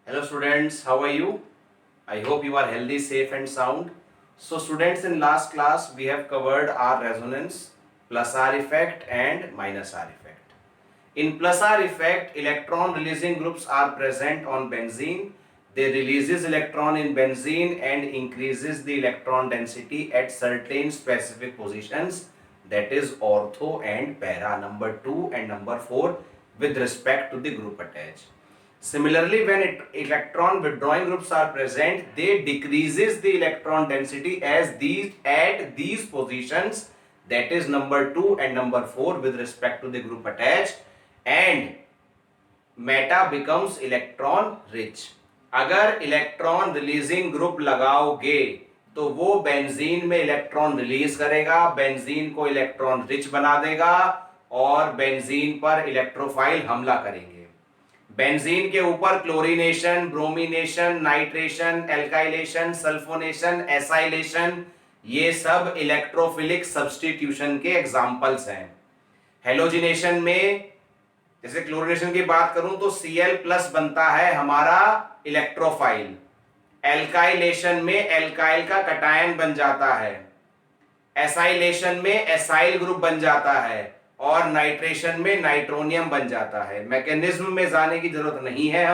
Hello students, how are you? I hope you are healthy, safe and sound. So students, in last class we have covered R resonance, plus R effect and minus R effect. In plus R effect, electron releasing groups are present on benzene. They releases electron in benzene and increases the electron density at certain specific positions, that is ortho and para, number 2 and number 4 with respect to the group attached. Similarly, when electron withdrawing groups are present, they decreases the electron density as these at these positions, that is number 2 and number 4 with respect to the group attached, and meta becomes electron rich. अगर electron releasing group लगाओगे तो वो benzene में electron release करेगा, benzene को electron rich बना देगा और बेंजीन पर इलेक्ट्रोफाइल हमला करेंगे। बेंजीन के ऊपर chlorination, bromination, nitration, alkylation, sulphonation, acylation, ये सब इलेक्ट्रोफिलिक सब्स्टिट्यूशन के एग्जांपल्स हैं। हेलोजिनेशन में जैसे क्लोरीनेशन की बात करूं तो Cl प्लस बनता है हमारा इलेक्ट्रोफाइल, एल्काइलेशन में एल्काइल का कटायन बन जाता है, एसाइलेशन में एसाइल ग्रुप बन जाता है और नाइट्रेशन में नाइट्रोनियम बन जाता है। मैकेनिज्म में जाने की जरूरत नहीं है,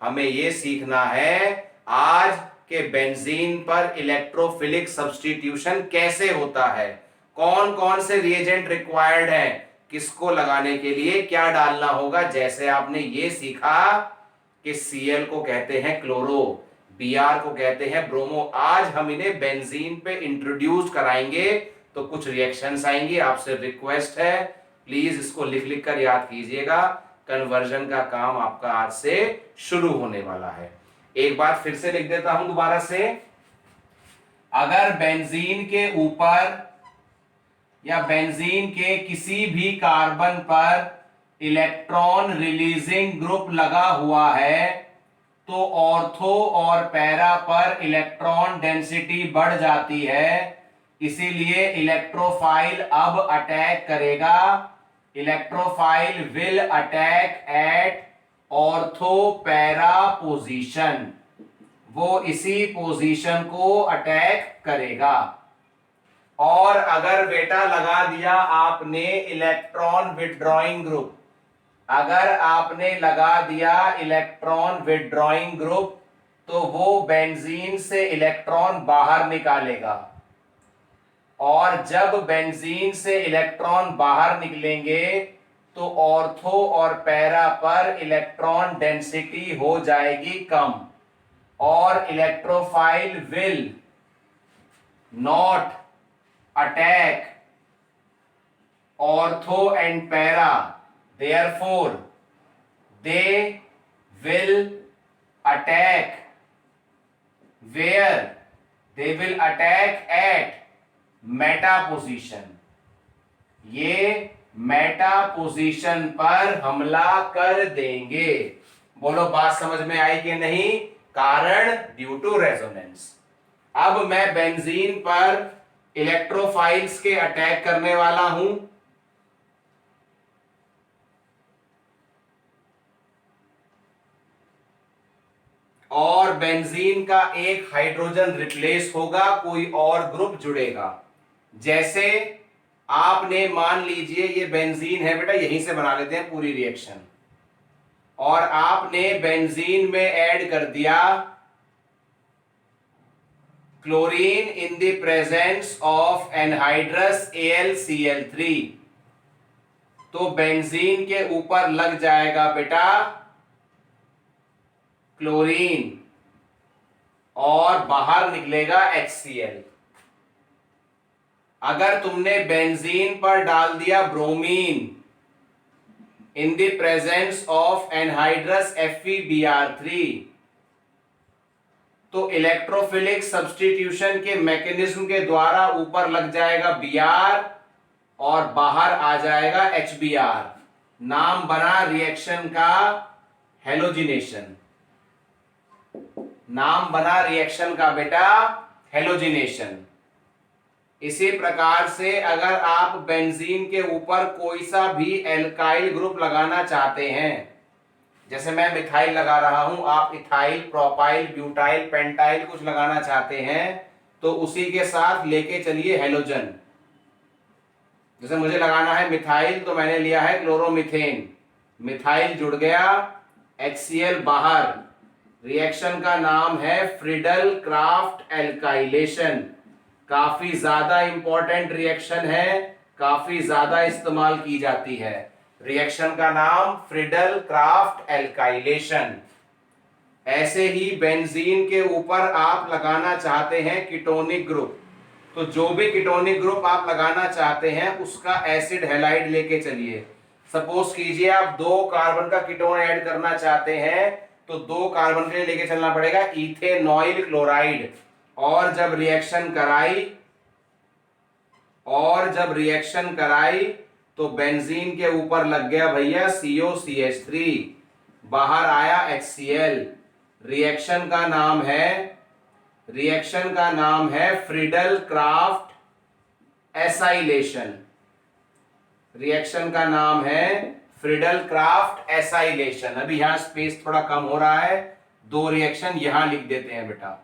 हमें ये सीखना है आज के बेंजीन पर इलेक्ट्रोफिलिक सब्स्टिट्यूशन कैसे होता है, कौन कौन से रिएजेंट रिक्वायर्ड है, किसको लगाने के लिए क्या डालना होगा। जैसे आपने ये सीखा कि Cl को कहते हैं क्लोरो, Br को कहते हैं ब्रोमो, आज हम इन्हें बेंजीन पे इंट्रोड्यूस कराएंगे तो कुछ रिएक्शंस आएंगी। आपसे रिक्वेस्ट है प्लीज इसको लिख लिख कर याद कीजिएगा, कन्वर्जन का काम आपका आज से शुरू होने वाला है। एक बात फिर से लिख देता हूं दोबारा से, अगर बेंजीन के ऊपर या बेंजीन के किसी भी कार्बन पर इलेक्ट्रॉन रिलीजिंग ग्रुप लगा हुआ है तो ऑर्थो और पैरा पर इलेक्ट्रॉन डेंसिटी बढ़ जाती है, इसीलिए इलेक्ट्रोफाइल अब अटैक करेगा। Electrophile will attack at ortho para position, वो इसी पोजीशन को अटैक करेगा। और अगर बेटा लगा दिया आपने इलेक्ट्रॉन विथड्रॉइंग ग्रुप, अगर आपने लगा दिया इलेक्ट्रॉन विथड्रॉइंग ग्रुप तो वो बेंजीन से इलेक्ट्रॉन बाहर निकालेगा, और जब बेंजीन से इलेक्ट्रॉन बाहर निकलेंगे तो ऑर्थो और पैरा पर इलेक्ट्रॉन डेंसिटी हो जाएगी कम, और electrophile will not attack ortho and para, therefore they will attack where, they will attack at meta position, ये मेटा पोजीशन पर हमला कर देंगे। बोलो बात समझ में आई कि नहीं? कारण ड्यू टू रेजोनेंस। अब मैं बेंजीन पर इलेक्ट्रोफाइल्स के अटैक करने वाला हूं, और बेंजीन का एक हाइड्रोजन रिप्लेस होगा, कोई और ग्रुप जुड़ेगा। जैसे आपने मान लीजिए ये बेंजीन है बेटा, यहीं से बना लेते हैं पूरी रिएक्शन, और आपने बेंजीन में ऐड कर दिया chlorine in the presence of anhydrous AlCl3, तो बेंजीन के ऊपर लग जाएगा बेटा क्लोरीन और बाहर निकलेगा HCl। अगर तुमने बेंजीन पर डाल दिया bromine in the presence of anhydrous FeBr3, तो इलेक्ट्रोफिलिक सब्स्टिट्यूशन के मैकेनिज्म के द्वारा ऊपर लग जाएगा Br और बाहर आ जाएगा HBr। नाम बना रिएक्शन का हेलोजिनेशन, नाम बना रिएक्शन का बेटा हेलोजिनेशन। इसी प्रकार से अगर आप बेंजीन के ऊपर कोई सा भी एल्काइल ग्रुप लगाना चाहते हैं जैसे मैं मिथाइल लगा रहा हूं, आप इथाइल, प्रोपाइल, ब्यूटाइल, पेंटाइल कुछ लगाना चाहते हैं तो उसी के साथ लेके चलिए हेलोजन। जैसे मुझे लगाना है मिथाइल तो मैंने लिया है क्लोरोमीथेन, मिथाइल जुड़ गया, HCl बाहर, रिएक्शन का नाम है फ्रीडल क्राफ्ट एल्काइलेशन। काफी ज्यादा इंपॉर्टेंट रिएक्शन है, काफी ज्यादा इस्तेमाल की जाती है। रिएक्शन का नाम फ्रीडल क्राफ्ट एल्काइलेशन। ऐसे ही बेंजीन के ऊपर आप लगाना चाहते हैं कीटोनिक ग्रुप, तो जो भी कीटोनिक ग्रुप आप लगाना चाहते हैं उसका एसिड हैलाइड लेके चलिए। सपोज कीजिए आप 2 कार्बन का कीटोन ऐड करना चाहते हैं तो 2 कार्बन के लिए लेके चलना पड़ेगा इथेनॉइल क्लोराइड। और जब रिएक्शन कराई तो बेंजीन के ऊपर लग गया भैया COCH3, बाहर आया HCl। रिएक्शन का नाम है फ्रीडल क्राफ्ट एसाइलेशन। रिएक्शन का नाम है फ्रीडल क्राफ्ट एसाइलेशन। अभी यहां स्पेस थोड़ा कम हो रहा है, 2 रिएक्शन यहां लिख देते हैं बेटा।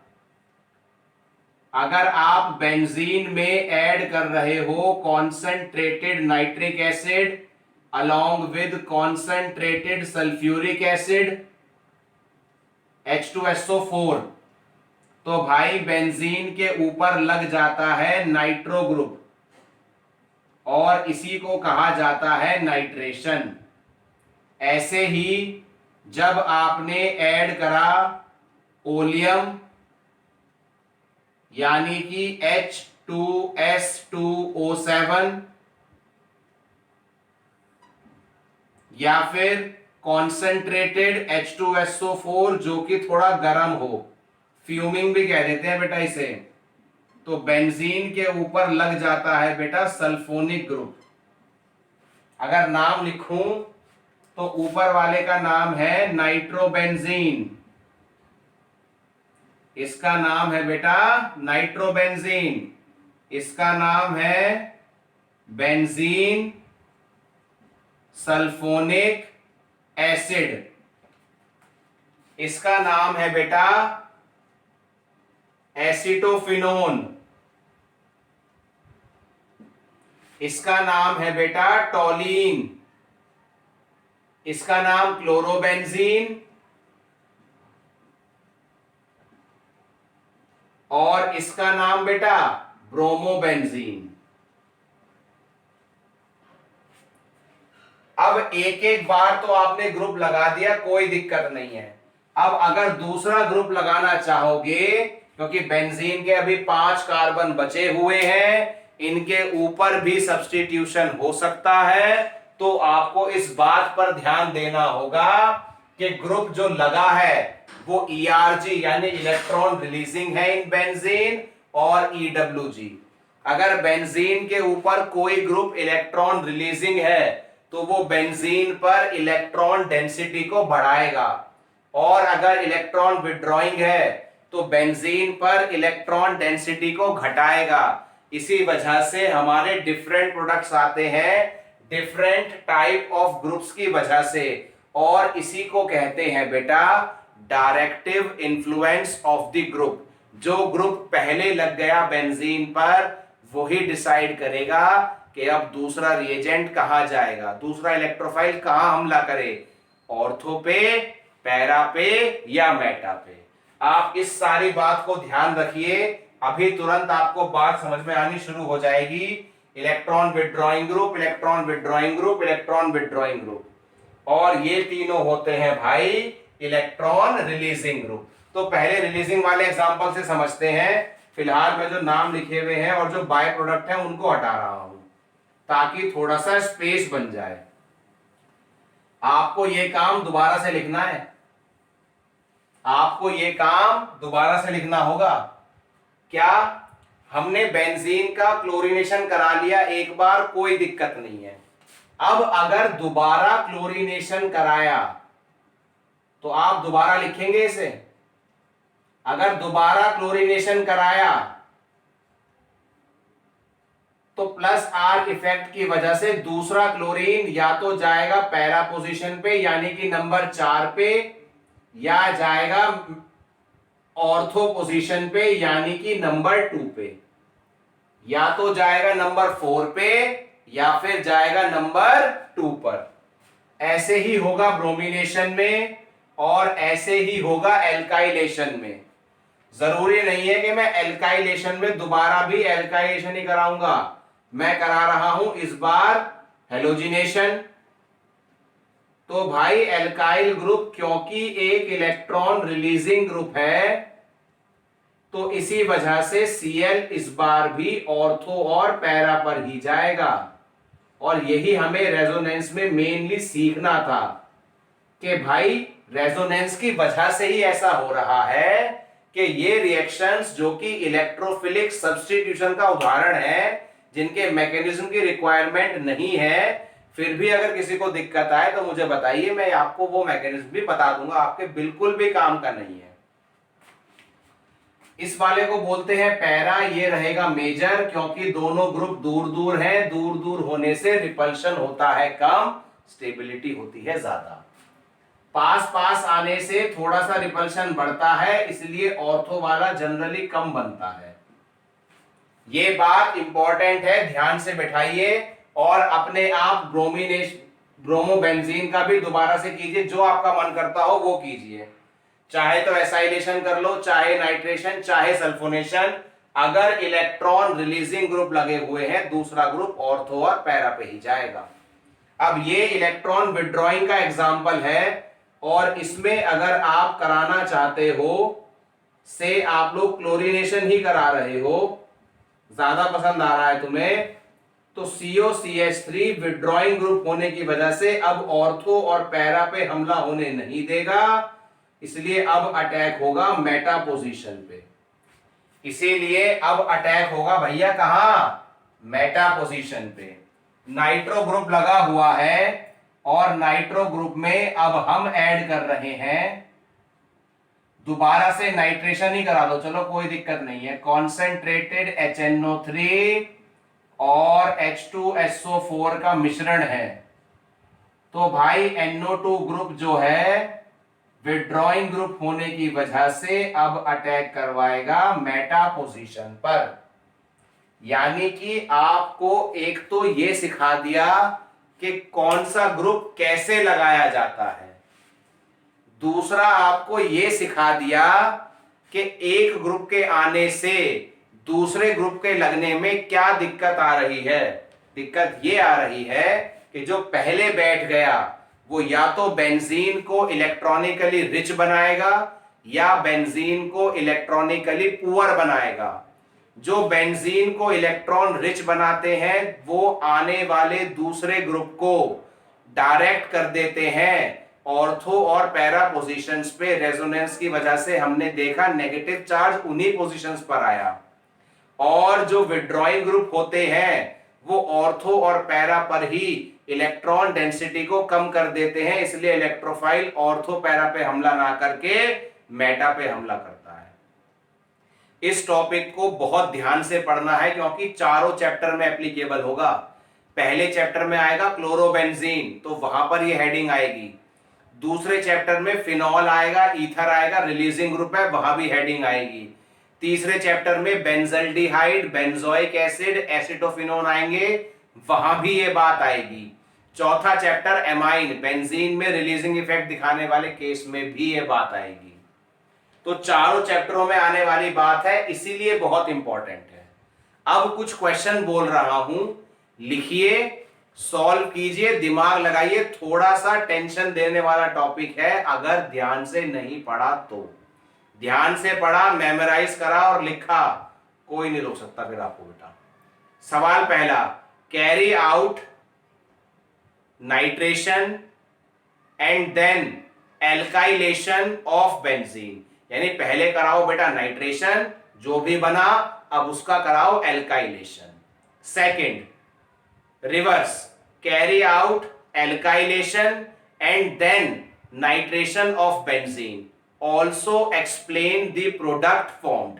अगर आप बेंजीन में ऐड कर रहे हो concentrated nitric acid along with concentrated sulphuric acid H2SO4, तो भाई बेंजीन के ऊपर लग जाता है नाइट्रो ग्रुप और इसी को कहा जाता है नाइट्रेशन। ऐसे ही जब आपने ऐड करा ओलियम यानी कि H2S2O7 या फिर कॉन्सेंट्रेटेड H2SO4 जो कि थोड़ा गर्म हो, फ्यूमिंग भी कह देते हैं बेटा इसे, तो बेंजीन के ऊपर लग जाता है बेटा सल्फोनिक ग्रुप। अगर नाम लिखूं तो ऊपर वाले का नाम है नाइट्रोबेंजीन, इसका नाम है बेटा नाइट्रोबेंजीन, इसका नाम है बेंजीन सल्फोनिक एसिड, इसका नाम है बेटा एसीटोफिनोन, इसका नाम है बेटा टोलीन, इसका नाम क्लोरोबेंजीन और इसका नाम बेटा ब्रोमोबेंजीन। अब एक एक बार तो आपने ग्रुप लगा दिया, कोई दिक्कत नहीं है। अब अगर दूसरा ग्रुप लगाना चाहोगे, क्योंकि बेंजीन के अभी 5 कार्बन बचे हुए हैं, इनके ऊपर भी सब्स्टिट्यूशन हो सकता है, तो आपको इस बात पर ध्यान देना होगा कि ग्रुप जो लगा है वो ERG यानी इलेक्ट्रॉन रिलीजिंग है इन बेंजीन और EWG। अगर बेंजीन के ऊपर कोई ग्रुप इलेक्ट्रॉन रिलीजिंग है तो वो बेंजीन पर इलेक्ट्रॉन डेंसिटी को बढ़ाएगा, और अगर इलेक्ट्रॉन विड्रॉइंग है तो बेंजीन पर इलेक्ट्रॉन डेंसिटी को घटाएगा। इसी वजह से हमारे डिफरेंट प्रोडक्ट्स आते हैं डिफरेंट टाइप ऑफ ग्रुप्स की वजह से, और इसी को कहते हैं बेटा directive influence of the group. जो ग्रुप पहले लग गया बेंजीन पर वही डिसाइड करेगा कि अब दूसरा रिएजेंट कहां जाएगा, दूसरा इलेक्ट्रोफाइल कहां हमला करे, ऑर्थो पे, पैरा पे या मेटा पे। आप इस सारी बात को ध्यान रखिए, अभी तुरंत आपको बात समझ में आनी शुरू हो जाएगी। Electron withdrawing group, electron withdrawing group, electron withdrawing group, और ये तीनों होते हैं भाई इलेक्ट्रॉन रिलीजिंग ग्रुप। तो पहले रिलीजिंग वाले एग्जांपल से समझते हैं। फिलहाल मैं जो नाम लिखे हुए हैं और जो बाय प्रोडक्ट है उनको हटा रहा हूं ताकि थोड़ा सा स्पेस बन जाए। आपको ये काम दोबारा से लिखना है, आपको ये काम दोबारा से लिखना होगा। क्या हमने बेंजीन का क्लोरीनेशन करा लिया एक बार, कोई दिक्कत नहीं है। अब अगर दोबारा क्लोरीनेशन कराया तो आप दोबारा लिखेंगे इसे। अगर दोबारा क्लोरीनेशन कराया तो प्लस आर इफेक्ट की वजह से दूसरा क्लोरीन या तो जाएगा पैरा पोजीशन पे यानी कि नंबर 4 पे, या जाएगा ऑर्थो पोजीशन पे यानी कि नंबर 2 पे। या तो जाएगा नंबर 4 पे या फिर जाएगा नंबर 2 पर। ऐसे ही होगा ब्रोमिनेशन में और ऐसे ही होगा एल्काइलेशन में। जरूरी नहीं है कि मैं एल्काइलेशन में दोबारा भी एल्काइलेशन ही कराऊंगा, मैं करा रहा हूं इस बार हेलोजिनेशन। तो भाई एल्काइल ग्रुप क्योंकि एक इलेक्ट्रॉन रिलीजिंग ग्रुप है, तो इसी वजह से Cl इस बार भी ऑर्थो और पैरा पर ही जाएगा। और यही हमें रेजोनेंस में मेनली सीखना था कि भाई रेजोनेंस की वजह से ही ऐसा हो रहा है कि ये रिएक्शंस जो कि इलेक्ट्रोफिलिक सब्स्टिट्यूशन का उदाहरण है, जिनके मैकेनिज्म की रिक्वायरमेंट नहीं है, फिर भी अगर किसी को दिक्कत आए तो मुझे बताइए, मैं आपको वो मैकेनिज्म भी बता दूंगा, आपके बिल्कुल भी काम का नहीं है। इस वाले को बोलते हैं पैरा, ये रहेगा मेजर क्योंकि दोनों ग्रुप दूर दूर हैं, दूर दूर होने से रिपल्शन होता है कम, स्टेबिलिटी होती है ज्यादा। पास पास आने से थोड़ा सा रिपल्शन बढ़ता है, इसलिए ऑर्थो वाला जनरली कम बनता है। ये बात इंपॉर्टेंट है, ध्यान से बैठाइए और अपने आप ब्रोमोबेंजीन का भी दोबारा से कीजिए, जो आपका मन करता हो वो कीजिए, चाहे तो एसाइलेशन कर लो, चाहे नाइट्रेशन, चाहे सल्फोनेशन। अगर इलेक्ट्रॉन रिलीजिंग ग्रुप लगे हुए हैं, दूसरा ग्रुप ऑर्थो और पैरा पे ही जाएगा। अब ये इलेक्ट्रॉन विड्रॉइंग का एग्जाम्पल है, और इसमें अगर आप कराना चाहते हो, से आप लोग क्लोरीनेशन ही करा रहे हो, ज्यादा पसंद आ रहा है तुम्हें, तो COCH3 विड्रॉइंग ग्रुप होने की वजह से अब ऑर्थो और पैरा पे हमला होने नहीं देगा, इसलिए अब अटैक होगा मेटा पोजीशन पे। इसीलिए अब अटैक होगा भैया कहां, मेटा पोजीशन पे। नाइट्रो ग्रुप लगा हुआ है और नाइट्रो ग्रुप में अब हम ऐड कर रहे हैं, दोबारा से नाइट्रेशन ही करा दो, चलो कोई दिक्कत नहीं है। कॉन्सेंट्रेटेड HNO3 और H2SO4 का मिश्रण है, तो भाई NO2 ग्रुप जो है विड्रॉइंग ग्रुप होने की वजह से अब अटैक करवाएगा मेटा पोजीशन पर। यानी कि आपको एक तो ये सिखा दिया कि कौन सा ग्रुप कैसे लगाया जाता है, दूसरा आपको यह सिखा दिया कि एक ग्रुप के आने से दूसरे ग्रुप के लगने में क्या दिक्कत आ रही है। दिक्कत यह आ रही है कि जो पहले बैठ गया वो या तो बेंजीन को इलेक्ट्रॉनिकली रिच बनाएगा या बेंजीन को इलेक्ट्रॉनिकली पुअर बनाएगा। जो बेंजीन को इलेक्ट्रॉन रिच बनाते हैं वो आने वाले दूसरे ग्रुप को डायरेक्ट कर देते हैं ऑर्थो और पैरा पोजीशंस पे। रेजोनेंस की वजह से हमने देखा नेगेटिव चार्ज उन्हीं पोजीशंस पर आया, और जो विड्रॉइंग ग्रुप होते हैं वो ऑर्थो और पैरा पर ही इलेक्ट्रॉन डेंसिटी को कम कर देते हैं, इसलिए इलेक्ट्रोफाइल ऑर्थो पैरा पे हमला ना करके मेटा पे हमला करता है। इस टॉपिक को बहुत ध्यान से पढ़ना है क्योंकि चारों चैप्टर में एप्लीकेबल होगा। पहले चैप्टर में आएगा क्लोरोबेंजीन, तो वहां पर ये हेडिंग आएगी। दूसरे चैप्टर में फिनॉल आएगा, ईथर आएगा, रिलीजिंग ग्रुप है, वहां भी हेडिंग आएगी। तीसरे चैप्टर में बेंजल्डिहाइड, बेंजोइक एसिड, एसिटोफिनोन आएंगे, वहां भी ये बात आएगी। चौथा चैप्टर एमाइन, बेंजीन में रिलीजिंग इफेक्ट दिखाने वाले केस में भी ये बात आएगी। तो चारों चैप्टरों में आने वाली बात है, इसीलिए बहुत इंपॉर्टेंट है। अब कुछ क्वेश्चन बोल रहा हूं, लिखिए, सॉल्व कीजिए, दिमाग लगाइए। थोड़ा सा टेंशन देने वाला टॉपिक है, अगर ध्यान से नहीं पढ़ा तो। ध्यान से पढ़ा, मेमोराइज करा और लिखा, कोई नहीं रोक सकता फिर आपको बेटा। सवाल पहला, carry out nitration and then alkylation of benzene, यानी पहले कराओ बेटा नाइट्रेशन, जो भी बना अब उसका कराओ alkylation. Second, reverse, carry out alkylation and then nitration of benzene, also explain the product formed.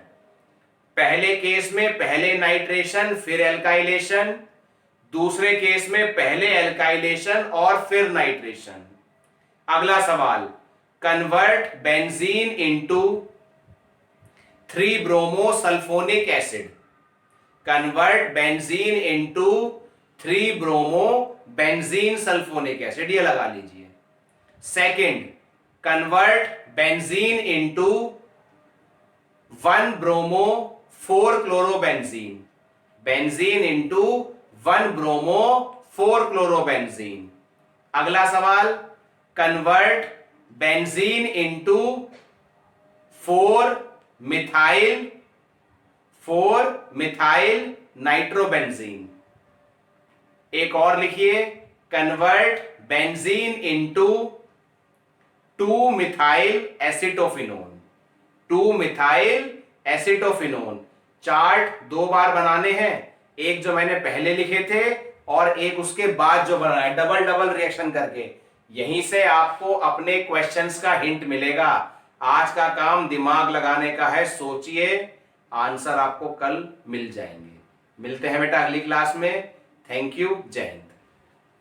पहले केस में पहले नाइट्रेशन फिर एल्काइलेशन, दूसरे केस में पहले एल्काइलेशन और फिर नाइट्रेशन। अगला सवाल, convert benzene into 3 bromo sulphonic acid. Convert benzene into 3 bromo benzene sulphonic acid, ये लगा लीजिए। Second, convert benzene into 1 bromo 4 chlorobenzene. Benzene into 1 bromo 4 chlorobenzene. अगला सवाल, convert benzene into 4 methyl nitrobenzene. एक और लिखिए, convert benzene into 2 methyl acetophenone. 2 methyl acetophenone. Chart 2 बार बनाने हैं, एक जो मैंने पहले लिखे थे और एक उसके बाद जो बना है, डबल डबल रिएक्शन करके। यहीं से आपको अपने क्वेश्चंस का हिंट मिलेगा। आज का काम दिमाग लगाने का है, सोचिए, आंसर आपको कल मिल जाएंगे। मिलते हैं बेटा अगली क्लास में। थैंक यू, जय हिंद।